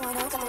YouTube,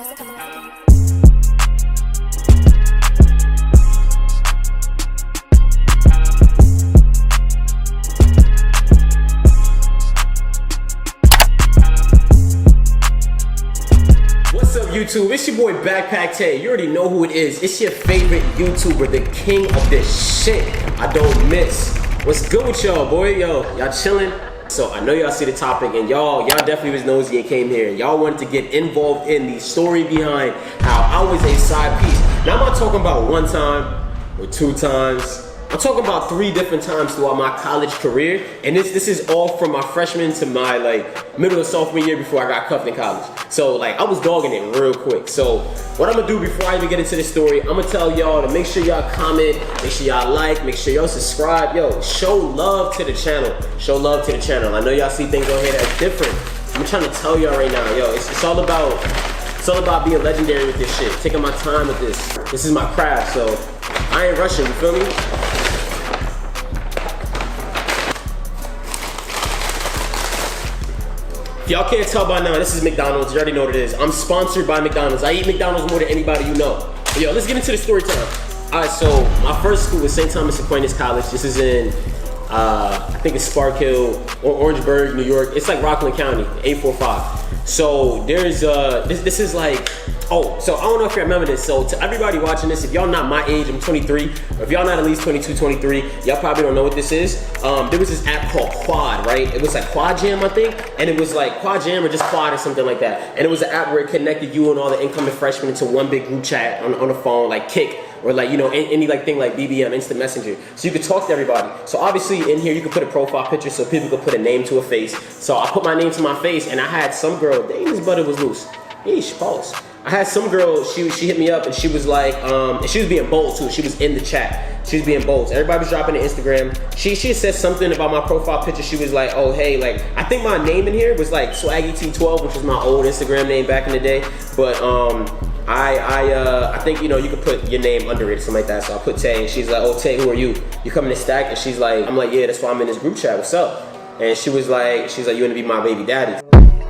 it's your boy BacPac Tay. You already know who it is. It's your favorite YouTuber, the king of this shit I don't miss. What's good with y'all, boy? Yo, y'all chilling? So I know y'all see the topic, and y'all definitely was nosy and came here. Y'all wanted to get involved in the story behind how I was a side piece. Now I'm not talking about one time or two times. I'm talking about 3 different times throughout my college career, and this is all from my freshman to my middle of sophomore year before I got cuffed in college. So I was dogging it real quick. So what I'm gonna do before I even get into the story, I'm gonna tell y'all to make sure y'all comment, make sure y'all like, make sure y'all subscribe. Yo, show love to the channel. Show love to the channel. I know y'all see things on here that's different. I'm trying to tell y'all right now, yo, it's all about being legendary with this shit. Taking my time with this. This is my craft, so I ain't rushing, you feel me? Y'all can't tell by now, this is McDonald's. You already know what it is. I'm sponsored by McDonald's. I eat McDonald's more than anybody you know. But yo, let's get into the story time. All right, so my first school was St. Thomas Aquinas College. This is in, I think it's Spark Hill, or Orangeburg, New York. It's like Rockland County, 845. So there's, this is like, oh, so I don't know if you remember this. So to everybody watching this, if y'all not my age, I'm 23, or if y'all not at least 22, 23, y'all probably don't know what this is. There was this app called Quad, right? It was like Quad Jam, I think, and it was like Quad Jam or just Quad or something like that. And it was an app where it connected you and all the incoming freshmen into one big group chat on the phone, like Kik, or any thing like BBM, Instant Messenger. So you could talk to everybody. So obviously in here you could put a profile picture so people could put a name to a face. So I put my name to my face, and I had some girl, dang, his butter was loose. Yeesh, pause. I had some girl, she hit me up and she was like, and she was being bold too. She was in the chat. She was being bold. Everybody was dropping the Instagram. She said something about my profile picture. She was like, oh hey, I think my name in here was like SwaggyT12, which was my old Instagram name back in the day. But I think you could put your name under it or something like that. So I put Tay, and she's like, oh Tay, who are you? You coming to Stack? And she's like, I'm like, yeah, that's why I'm in this group chat. What's up? And she was like, you wanna be my baby daddy?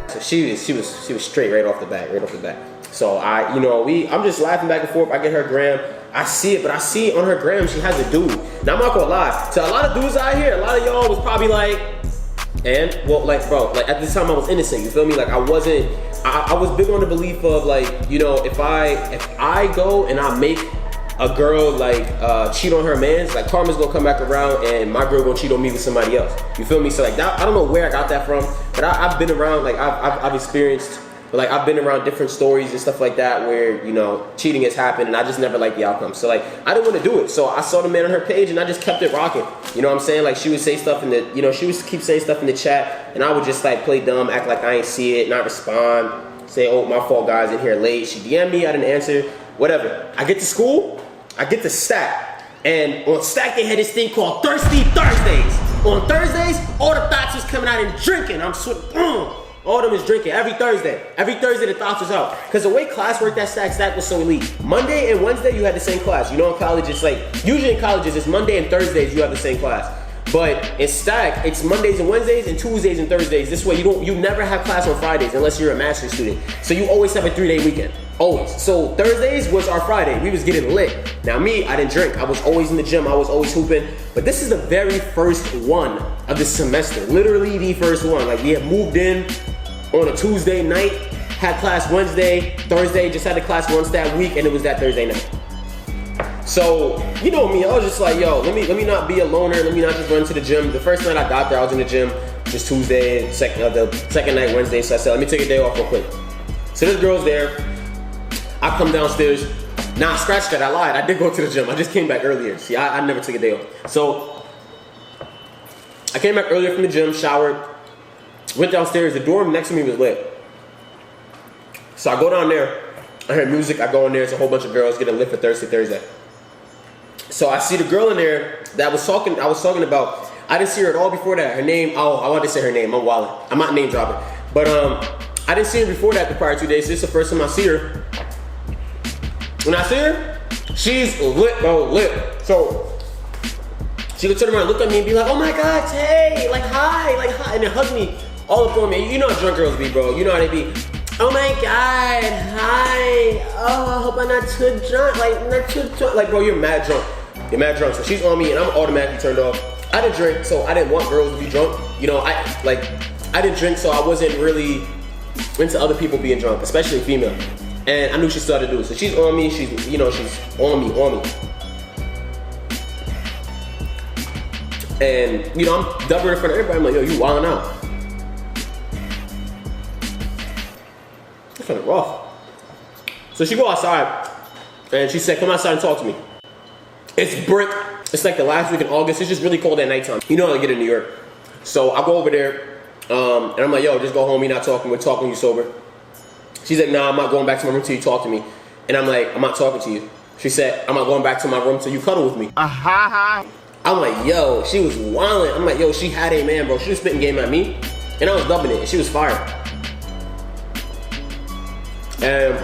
So she was straight right off the bat. So I'm just laughing back and forth. I get her gram. I see it, but I see on her gram she has a dude. Now I'm not gonna lie. To a lot of dudes out here, a lot of y'all was probably like, and bro, at this time I was innocent. You feel me? I was big on the belief of if I go and I make a girl cheat on her man's, karma's gonna come back around and my girl gonna cheat on me with somebody else. You feel me? So that, I don't know where I got that from, but I've been around, I've experienced, I've been around different stories and stuff like that where, cheating has happened and I just never liked the outcome. So I didn't want to do it. So I saw the man on her page and I just kept it rocking. You know what I'm saying? She would say stuff in the, she would keep saying stuff in the chat and I would just play dumb, act like I ain't see it, not respond, say, oh, my fault, guys, in here late. She DM'd me, I didn't answer, whatever. I get to school, I get to Stack, and on Stack they had this thing called Thirsty Thursdays. On Thursdays, all the thoughts was coming out and drinking. I'm all of them is drinking every Thursday. Every Thursday the thoughts was out. Because the way class worked at Stack was so elite. Monday and Wednesday you had the same class. In college it's usually in colleges it's Monday and Thursdays you have the same class. But in Stack, it's Mondays and Wednesdays and Tuesdays and Thursdays. This way you never have class on Fridays unless you're a master's student. So you always have a 3-day weekend. Always. So Thursdays was our Friday. We was getting lit. Now me, I didn't drink. I was always in the gym. I was always hooping. But this is the very first one of the semester. Literally the first one. We had moved in on a Tuesday night, had class Wednesday, Thursday, just had the class once that week, and it was that Thursday night. So, you know me, I was just like, yo, let me not be a loner, let me not just run to the gym. The first night I got there, I was in the gym, just Tuesday, the second night, Wednesday, so I said, let me take a day off real quick. So this girl's there, I come downstairs, nah, scratch that, I lied, I did go to the gym, I just came back earlier. See, I never took a day off. So, I came back earlier from the gym, showered, went downstairs, the dorm next to me was lit. So I go down there, I hear music, I go in there, it's a whole bunch of girls getting lit for Thirsty Thursday. So I see the girl in there that I was talking about. I didn't see her at all before that. Her name, I wanted to say her name, I'm wildin'. I'm not name dropping. But I didn't see her before that the prior 2 days. This is the first time I see her. When I see her, she's lit, bro, lit. So she would turn around, look at me and be like, oh my God, Tay, hi, and then hug me all up on me. You know how drunk girls be, bro. You know how they be. Oh my God, hi. Oh, I hope I'm not too drunk. Like, not too drunk. Like, bro, you're mad drunk. You're mad drunk. So she's on me and I'm automatically turned off. I didn't drink, so I didn't want girls to be drunk. You know, I didn't drink, so I wasn't really into other people being drunk, especially female. And I knew she started to do it. So she's on me, she's, you know, she's on me. And, you know, I'm dubbing her in front of everybody. I'm like, yo, you wildin' out. It's kind of rough. So she go outside, and she said, come outside and talk to me. It's brick. It's like the last week in August. It's just really cold at nighttime. You know how I get in New York. So I go over there, and I'm like, yo, just go home. You're not talking. We're talking when you're sober. She's like, nah, I'm not going back to my room till you talk to me. And I'm like, I'm not talking to you. She said, I'm not going back to my room till you cuddle with me. I'm like, yo, she was wildin'. I'm like, yo, she had a man, bro. She was spitting game at me, and I was dubbing it, and she was fired. And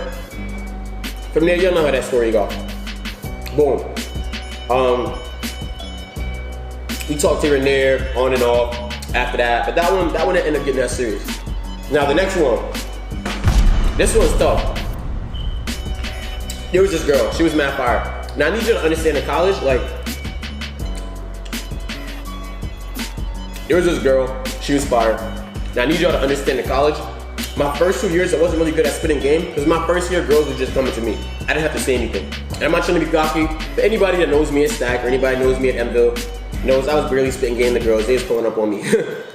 from there, y'all know how that story go. Boom. We talked here and there, on and off, after that. But that one didn't end up getting that serious. Now, the next one. This one's tough. There was this girl. She was mad fire. Now, I need you to understand in college, like, there was this girl. She was fire. Now, I need y'all to understand in college, my first 2 years, I wasn't really good at spitting game, because my first year, girls were just coming to me. I didn't have to say anything. And I'm not trying to be cocky, but anybody that knows me at Stack, or anybody knows me at Mville, knows I was barely spitting game to girls. They was pulling up on me.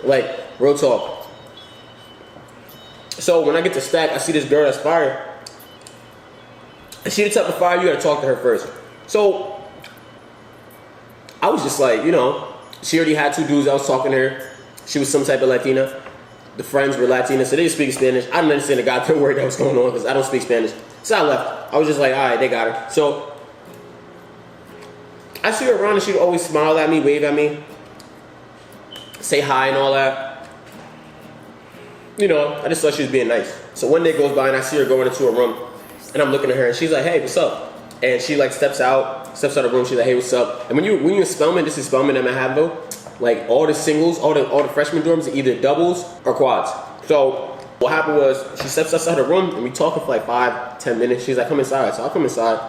Like, real talk. So when I get to Stack, I see this girl that's fire. And she the type of fire, you gotta talk to her first. So I was just like, you know, she already had 2 dudes. I was talking to her. She was some type of Latina. The friends were Latina, so they speak Spanish. I didn't understand the goddamn word that was going on because I don't speak Spanish. So I left. I was just like, all right, they got her. So I see her around and she'd always smile at me, wave at me, say hi and all that. You know, I just thought she was being nice. So one day goes by and I see her going into her room and I'm looking at her and she's like, hey, what's up? And she like steps out of the room. She's like, hey, what's up? And when you're in Spelman, this is Spelman at Manhattanville, like all the singles, all the freshman dorms are either doubles or quads. So what happened was she steps outside her room and we talking for like 5-10 minutes. She's like, come inside. So I come inside.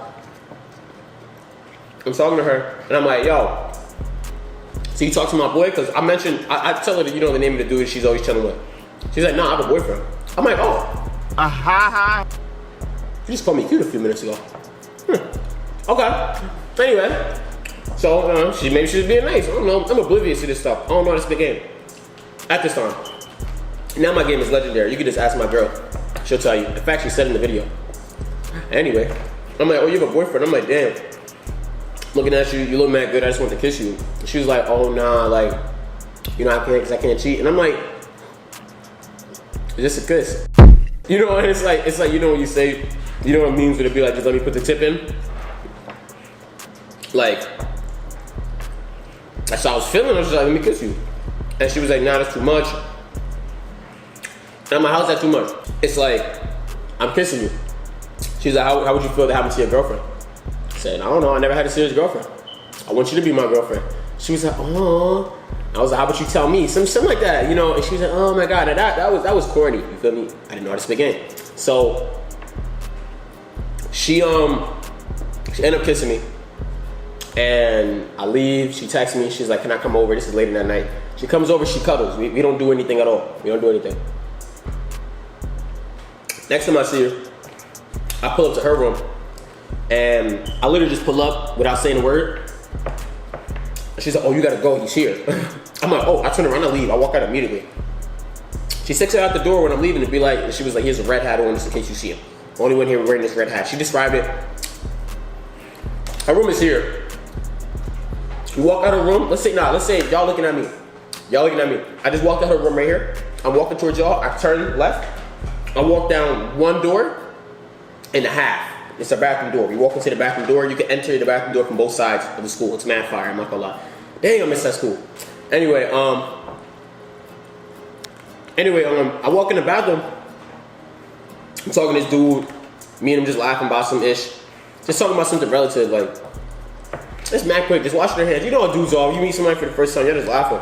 I'm talking to her and I'm like, yo, so you talk to my boy? Because I tell her that you know the name of the dude she's always chilling with. She's like, nah, I have a boyfriend. I'm like, oh. You just called me cute a few minutes ago. Okay. Anyway, so maybe she was being nice. I don't know. I'm oblivious to this stuff. I don't know how to spit game at this time. Now my game is legendary. You can just ask my girl. She'll tell you. In fact, she said in the video. Anyway, I'm like, oh, you have a boyfriend? I'm like, damn. Looking at you, you look mad good. I just want to kiss you. She was like, oh, nah, like, you know, I can't because I can't cheat. And I'm like, is this a kiss? You know, and it's like, you know, when you say, you know what memes would it be like, just let me put the tip in? Like, that's how I was feeling. I was just like, let me kiss you. And she was like, nah, that's too much. And I'm like, how's that too much? It's like, I'm kissing you. She's like, how would you feel that happened to your girlfriend? I said, I don't know, I never had a serious girlfriend. I want you to be my girlfriend. She was like, oh. I was like, how about you tell me? Something like that, you know? And she was like, oh my God, that was corny, you feel me? I didn't know how to speak game. So, she ended up kissing me. And I leave, she texts me, she's like, can I come over? This is late in that night. She comes over, she cuddles. We don't do anything at all. We don't do anything. Next time I see her, I pull up to her room. And I literally just pull up without saying a word. And she's like, oh, you gotta go, he's here. I'm like, oh, I turn around, I leave. I walk out immediately. She sticks it out the door when I'm leaving to be like, and she was like, here's a red hat on just in case you see him. Only one here wearing this red hat. She described it. Her room is here. You walk out of the room, let's say y'all looking at me. Y'all looking at me. I just walked out of her room right here. I'm walking towards y'all, I turn left. I walk down one door and a half. It's a bathroom door. We walk into the bathroom door. You can enter the bathroom door from both sides of the school. It's mad fire, I'm not gonna lie. Dang, I miss that school. Anyway, I walk in the bathroom. I'm talking to this dude. Me and him just laughing about some ish. Just talking about something relative, like, it's mad quick, just washing their hands. You know what dudes are. You meet somebody for the first time, you're just laughing.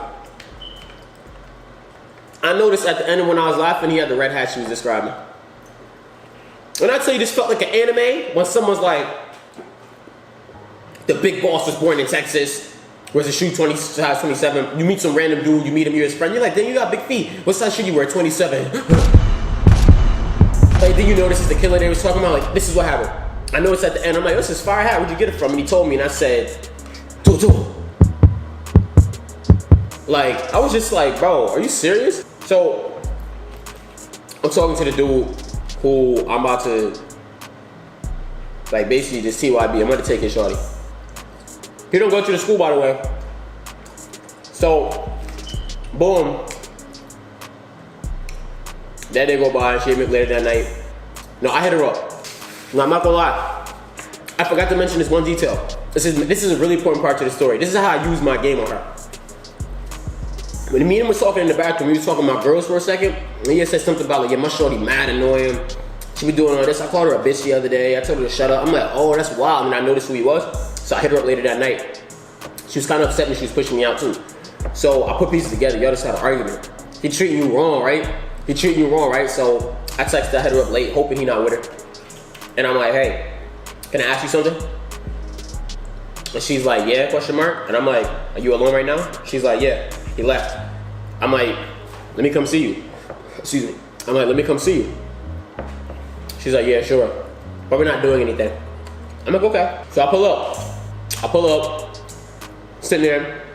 I noticed at the end of when I was laughing, he had the red hat she was describing. When I tell you this felt like an anime, when someone's like, the big boss was born in Texas, wears a shoe size 27, you meet some random dude, you meet him, you're his friend, you're like, damn, you got big feet. What size shoe you wear? 27. Like, then you know this is the killer they was talking about, like, this is what happened. I know it's at the end, I'm like, this is fire hat, where'd you get it from? And he told me, and I said, do. Like, I was just like, bro, are you serious? So, I'm talking to the dude who I'm about to, like, basically just TYB, I'm gonna take his shorty. He don't go to the school, by the way. So, boom. That day go by, she hit me up later that night. No, I hit her up. No, I'm not gonna lie. I forgot to mention this one detail. This is a really important part to the story. This is how I use my game on her. When me and him was talking in the bathroom, we was talking about girls for a second, and he said something about like, yeah, my shorty mad annoying. She be doing all this. I called her a bitch the other day. I told her to shut up. I'm like, oh, that's wild. I mean, I noticed who he was. So I hit her up later that night. She was kind of upset and she was pushing me out too. So I put pieces together. Y'all just had an argument. He treating you wrong, right? He treating you wrong, right? So I texted, I hit her up late, hoping he not with her. And I'm like, hey, can I ask you something? And she's like, yeah, question mark. And I'm like, are you alone right now? She's like, yeah, he left. I'm like, let me come see you. Excuse me. I'm like, let me come see you. She's like, yeah, sure. But we're not doing anything. I'm like, okay. So I pull up, sitting there,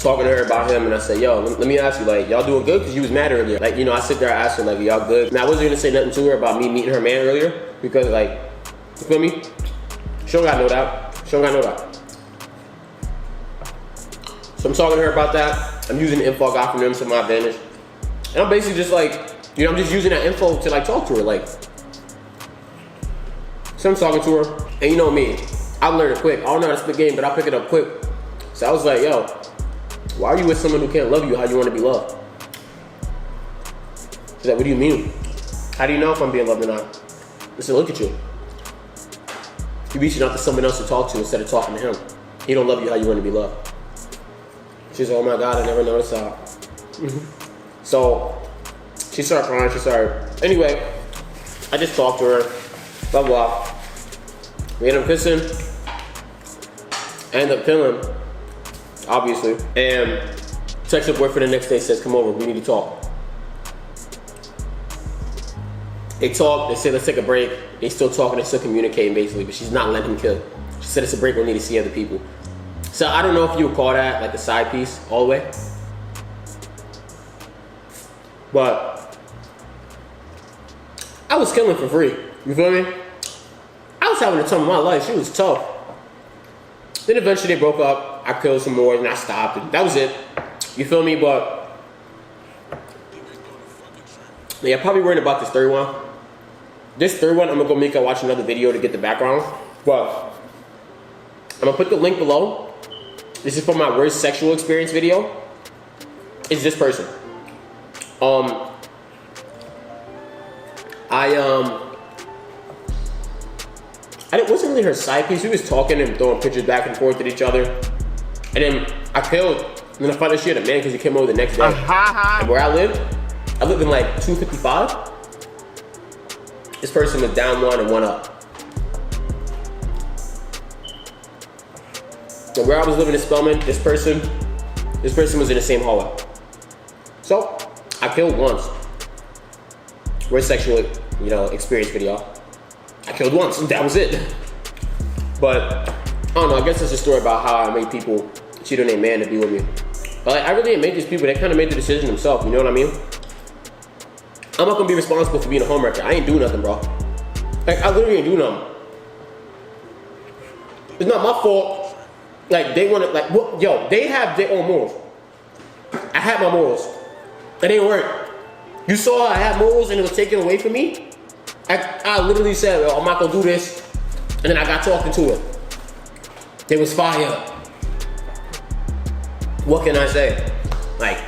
talking to her about him, and I say, yo, let me ask you, like, y'all doing good? Because you was mad earlier. Like, you know, I sit there, I ask her, like, y'all good? Now, I wasn't gonna say nothing to her about me meeting her man earlier, because, like, you feel me? She don't got no doubt. She don't got no doubt. So I'm talking to her about that. I'm using the info I got from them to my advantage. And I'm basically just like, you know, I'm just using that info to like talk to her, like. So I'm talking to her, and you know me, I learn it quick. I don't know how to split game, but I pick it up quick. So I was like, yo, why are you with someone who can't love you how you want to be loved? She's like, what do you mean? How do you know if I'm being loved or not? I said, look at you. You're reaching out to someone else to talk to instead of talking to him. He don't love you how you want to be loved. She's like, oh my God, I never noticed that. So she started crying, anyway, I just talked to her, blah, blah. We ended up kissing, ended up killing, obviously, and text her boyfriend the next day, says, come over, we need to talk. They talk, they say, let's take a break. They still talking, they still communicating basically, but she's not letting him kill. She said it's a break, we need to see other people. So I don't know if you would call that like a side piece all the way. But I was killing for free, you feel me? I was having a time of my life, she was tough. Then eventually they broke up, I killed some more and I stopped, and that was it. You feel me? But yeah, probably worried about this third one. This third one, I'm gonna go make her watch another video to get the background. But I'm gonna put the link below. This is from my worst sexual experience video. It's this person. It wasn't really her side piece. We was talking and throwing pictures back and forth at each other. And then I killed. And then I found out she had a man because he came over the next day. And where I lived in like 255. This person was down one and one up. So where I was living in Spelman, this person was in the same hallway. So I killed once. Worst sexual, you know, experience video. I killed once, and that was it. But I don't know. I guess it's a story about how I made people cheat on their man to be with me. But like, I really didn't make these people. They kind of made the decision themselves. You know what I mean? I'm not gonna be responsible for being a homewrecker. I ain't do nothing, bro. Like, I literally ain't do nothing. It's not my fault. Like, they want to, like, what, yo, they have their own morals. I had my morals. It didn't work. You saw I had morals and it was taken away from me? I literally said, well, I'm not gonna do this. And then I got talking to it. There was fire. What can I say? Like,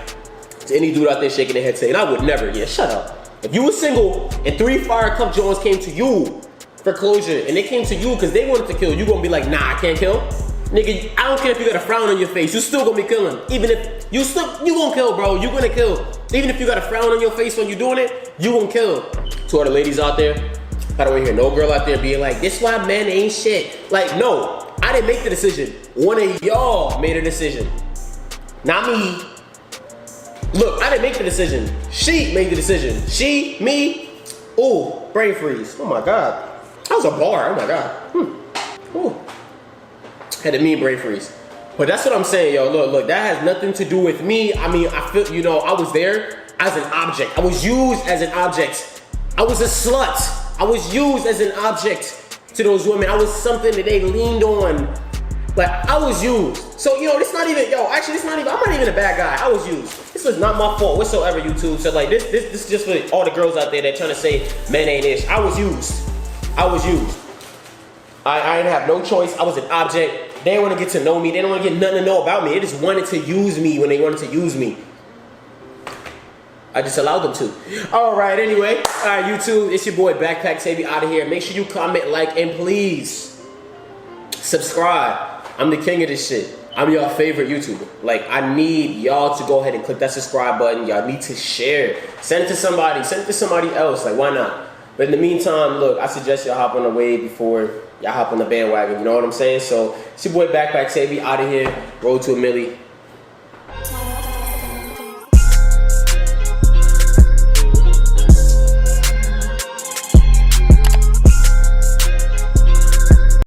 to any dude out there shaking their head saying, I would never, yeah, shut up. If you were single and 3 fire cup Jones came to you for closure and they came to you because they wanted to kill, you gonna be like, nah, I can't kill? Nigga, I don't care if you got a frown on your face, you still gonna be killing. Even if, you gonna kill, bro, you gonna kill. Even if you got a frown on your face when you doing it, you gonna kill. To all the ladies out there, I don't want to hear no girl out there being like, this why men ain't shit. Like, no, I didn't make the decision. One of y'all made a decision. Not me. Look, I didn't make the decision. She made the decision. She, me, ooh, brain freeze. Oh my God. That was a bar, oh my God. Ooh. Had a mean brain freeze. But that's what I'm saying, yo, look, that has nothing to do with me. I mean, I feel, you know, I was there as an object. I was used as an object. I was a slut. I was used as an object to those women. I was something that they leaned on. Like, I was used. So, you know, it's not even, yo, actually, it's not even, I'm not even a bad guy. I was used. This was not my fault whatsoever, YouTube. So, like, this is just for all the girls out there that trying to say men ain't ish. I was used. I was used. I didn't have no choice. I was an object. They didn't want to get to know me. They didn't want to get nothing to know about me. They just wanted to use me when they wanted to use me. I just allowed them to. All right, anyway. All right, YouTube, it's your boy BacPac Tay. We out of here. Make sure you comment, like, and please subscribe. I'm the king of this shit. I'm your favorite YouTuber. Like, I need y'all to go ahead and click that subscribe button. Y'all need to share. Send it to somebody. Send it to somebody else. Like, why not? But in the meantime, look, I suggest y'all hop on the wave before y'all hop on the bandwagon. You know what I'm saying? So, it's your boy BacPac Tay. We out of here. Road to a milli.